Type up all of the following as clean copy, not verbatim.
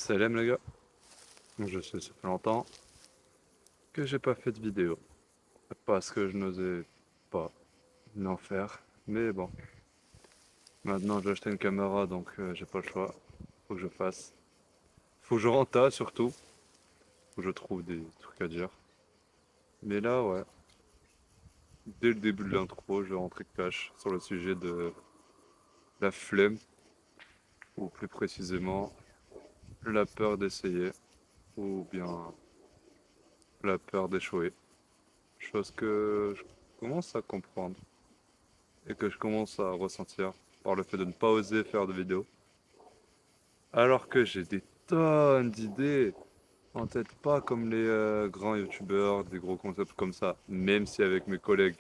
Salam les gars, je sais, ça fait longtemps que j'ai pas fait de vidéo, parce que je n'osais pas n'en faire, mais bon, maintenant j'ai acheté une caméra donc j'ai pas le choix, faut que je fasse, faut que je renta surtout, faut que je trouve des trucs à dire, mais là ouais, dès le début de l'intro je vais rentrer cash sur le sujet de la flemme, ou plus précisément la peur d'essayer, ou bien la peur d'échouer, chose que je commence à comprendre. Et que je commence à ressentir par le fait de ne pas oser faire de vidéos. Alors que j'ai des tonnes d'idées en tête, pas comme les grands youtubeurs, des gros concepts comme ça, même si avec mes collègues,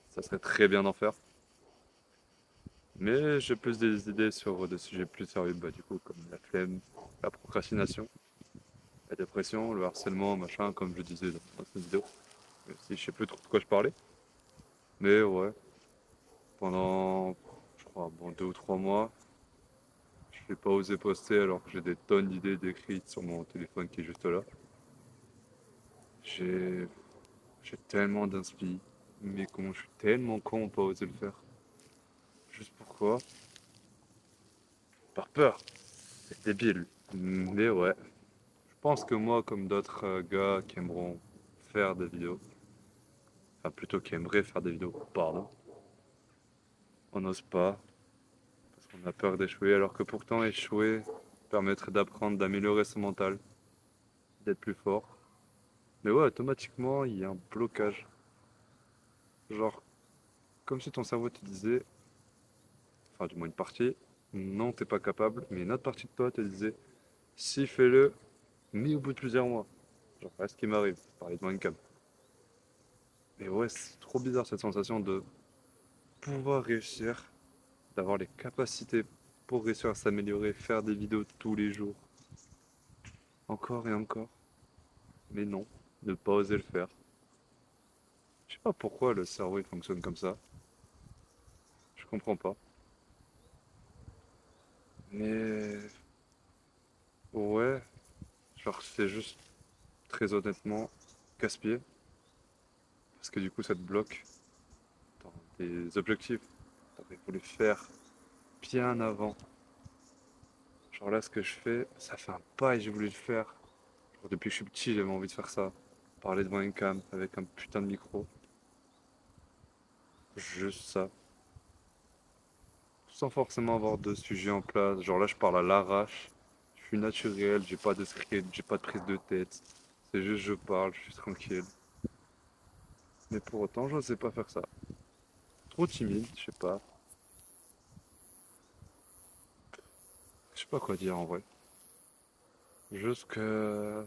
ça serait très bien d'en faire. Mais j'ai plus des idées sur des sujets plus sérieux, bah, du coup, comme la flemme, la procrastination, la dépression, le harcèlement, machin, comme je disais dans cette vidéo. Même si je sais plus trop de quoi je parlais. Mais ouais, pendant, je crois, bon, 2 ou 3 mois, je n'ai pas osé poster alors que j'ai des tonnes d'idées décrites sur mon téléphone qui est juste là. J'ai j'ai tellement d'inspi, mais comment je suis tellement con de pas oser le faire. Juste pourquoi? Par peur. C'est débile. Mais ouais, je pense que moi, comme d'autres gars qui aimeront faire des vidéos, enfin plutôt qui aimeraient faire des vidéos, pardon, on n'ose pas parce qu'on a peur d'échouer, alors que pourtant échouer permettrait d'apprendre, d'améliorer son mental, d'être plus fort. Mais ouais, automatiquement, il y a un blocage. Genre, comme si ton cerveau te disait, enfin du moins une partie, non, t'es pas capable, mais une autre partie de toi te disait, si fais-le, mais au bout de plusieurs mois. Genre, voilà ce qui m'arrive, parler de Minecraft. Mais ouais, c'est trop bizarre cette sensation de pouvoir réussir, d'avoir les capacités pour réussir à s'améliorer, faire des vidéos tous les jours, encore et encore. Mais non, ne pas oser le faire. Je sais pas pourquoi le cerveau il fonctionne comme ça. Je comprends pas. Mais ouais, genre c'est juste très honnêtement casse-pied. Parce que du coup, ça te bloque dans tes objectifs. T'aurais voulu faire bien avant. Genre là, ce que je fais, ça fait un pas et j'ai voulu le faire. Genre, depuis que je suis petit, j'avais envie de faire ça. Parler devant une cam avec un putain de micro. Juste ça. Sans forcément avoir de sujet en place. Genre là, je parle à l'arrache. Je suis naturel, j'ai pas de script, j'ai pas de prise de tête. C'est juste je parle, je suis tranquille. Mais pour autant, je sais pas faire ça. Trop timide, je sais pas. Je sais pas quoi dire en vrai. Juste que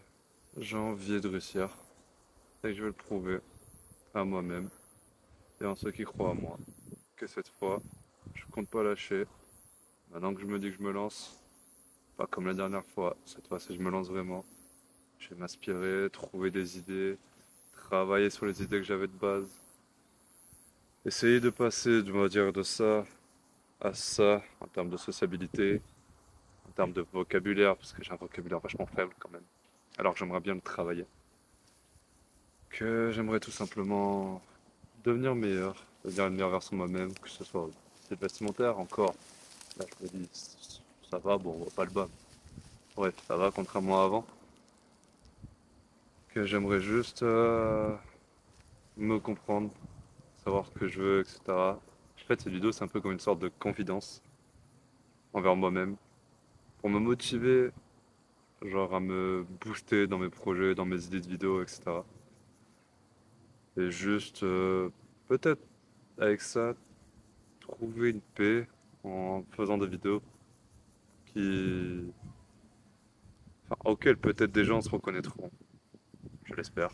j'ai envie de réussir et que je vais le prouver à moi-même et en ceux qui croient en moi. Que cette fois, je compte pas lâcher. Maintenant que je me dis que je me lance, pas comme la dernière fois, cette fois-ci je me lance vraiment. Je vais m'inspirer, trouver des idées, travailler sur les idées que j'avais de base. Essayer de passer, on va dire, de ça à ça en termes de sociabilité, en termes de vocabulaire, parce que j'ai un vocabulaire vachement faible quand même. Alors que j'aimerais bien le travailler. Que j'aimerais tout simplement devenir meilleur, devenir une meilleure version de moi-même, que ce soit c'est vestimentaire encore. Là, je me dis, ça va, bon, on va pas le bas. Bref, ça va, contrairement à avant. Que j'aimerais juste me comprendre, savoir ce que je veux, etc. En fait, cette vidéo, c'est un peu comme une sorte de confidence envers moi-même, pour me motiver, genre à me booster dans mes projets, dans mes idées de vidéos, etc. Et juste, peut-être avec ça, trouver une paix en faisant des vidéos qui, enfin, auxquelles peut-être des gens se reconnaîtront, je l'espère.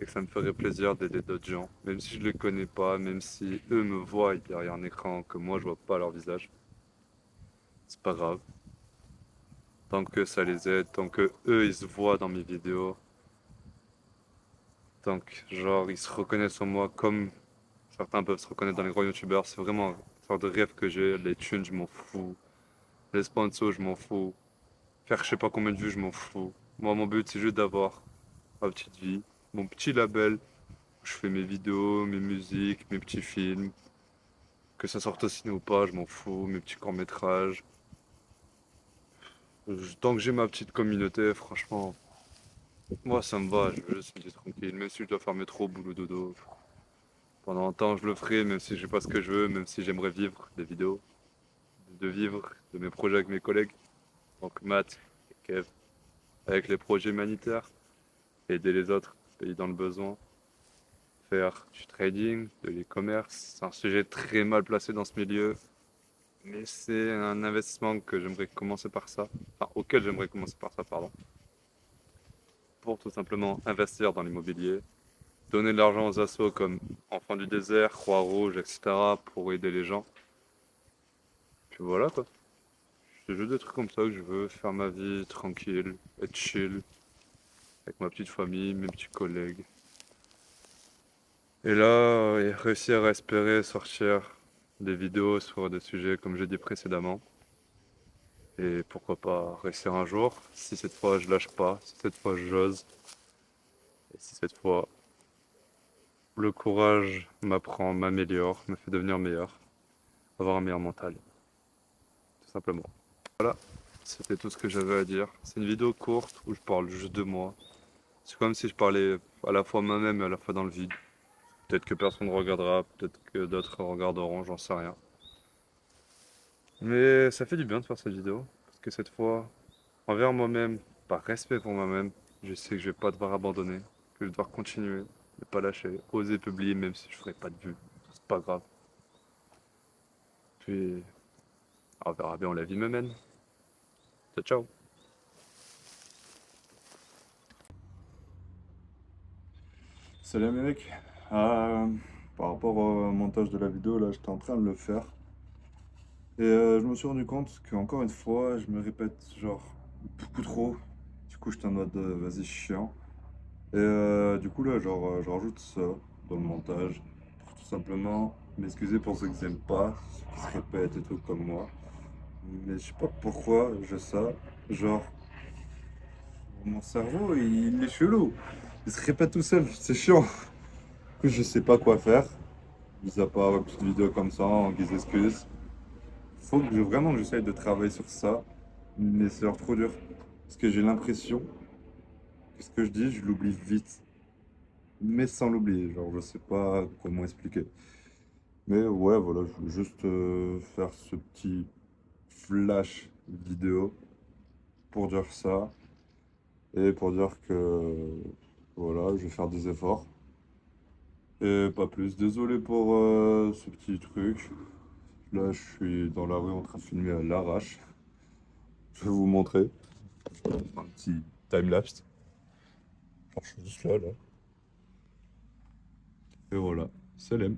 Et que ça me ferait plaisir d'aider d'autres gens, même si je les connais pas, même si eux me voient derrière un écran que moi je vois pas leur visage. C'est pas grave. Tant que ça les aide, tant que eux ils se voient dans mes vidéos, tant que genre ils se reconnaissent en moi comme certains peuvent se reconnaître dans les gros youtubeurs, c'est vraiment une sorte de rêve que j'ai. Les thunes, je m'en fous. Les sponsors, je m'en fous. Faire je sais pas combien de vues, je m'en fous. Moi, mon but, c'est juste d'avoir ma petite vie, mon petit label où je fais mes vidéos, mes musiques, mes petits films. Que ça sorte au ciné ou pas, je m'en fous, mes petits courts-métrages. Tant que j'ai ma petite communauté, franchement, moi ça me va, je veux juste me dire tranquille. Même si je dois faire métro, boulot, dodo. Pendant un temps, je le ferai, même si j'ai pas ce que je veux, même si j'aimerais vivre des vidéos, de vivre de mes projets avec mes collègues, donc Matt et Kev, avec les projets humanitaires, aider les autres pays dans le besoin, faire du trading, de l'e-commerce. C'est un sujet très mal placé dans ce milieu, mais c'est un investissement que j'aimerais commencer par ça, enfin auquel j'aimerais commencer par ça, pardon, pour tout simplement investir dans l'immobilier, donner de l'argent aux assos comme Enfants du désert, Croix-Rouge, etc. pour aider les gens. Puis voilà quoi. C'est juste des trucs comme ça que je veux, faire ma vie tranquille, être chill, avec ma petite famille, mes petits collègues. Et là, réussir à espérer sortir des vidéos sur des sujets comme j'ai dit précédemment. Et pourquoi pas réussir un jour, si cette fois je lâche pas, si cette fois j'ose, et si cette fois le courage m'apprend, m'améliore, me fait devenir meilleur, avoir un meilleur mental, tout simplement. Voilà, c'était tout ce que j'avais à dire. C'est une vidéo courte où je parle juste de moi. C'est comme si je parlais à la fois moi-même et à la fois dans le vide. Peut-être que personne ne regardera, peut-être que d'autres regarderont, j'en sais rien. Mais ça fait du bien de faire cette vidéo, parce que cette fois, envers moi-même, par respect pour moi-même, je sais que je vais pas devoir abandonner, que je vais devoir continuer, ne pas lâcher, oser publier même si je ferai pas de vues. C'est pas grave. Puis, on verra bien où la vie me mène. Ciao, ciao. Salut mes mecs. Euh, Par rapport au montage de la vidéo, là j'étais en train de le faire. Et je me suis rendu compte qu'encore une fois, je me répète genre beaucoup trop. Du coup j'étais en mode vas-y chiant. Et du coup là je rajoute ça dans le montage. Pour tout simplement m'excuser pour ceux qui n'aiment pas, ceux qui se répètent et tout comme moi. Mais je sais pas pourquoi je ça. Genre mon cerveau il est chelou. Il se répète tout seul, c'est chiant. Du coup je sais pas quoi faire. Mis à part une petite vidéo comme ça en guise d'excuse. Faut que vraiment que j'essaye de travailler sur ça, mais c'est genre trop dur. Parce que j'ai l'impression que ce que je dis, je l'oublie vite, mais sans l'oublier. Genre, je sais pas comment expliquer. Mais ouais, voilà, je veux juste faire ce petit flash vidéo pour dire ça et pour dire que voilà, je vais faire des efforts. Et pas plus. Désolé pour ce petit truc. Là, je suis dans la rue en train de filmer à l'arrache. Je vais vous montrer un petit time-lapse. Genre, je suis juste là, là. Et voilà, salam.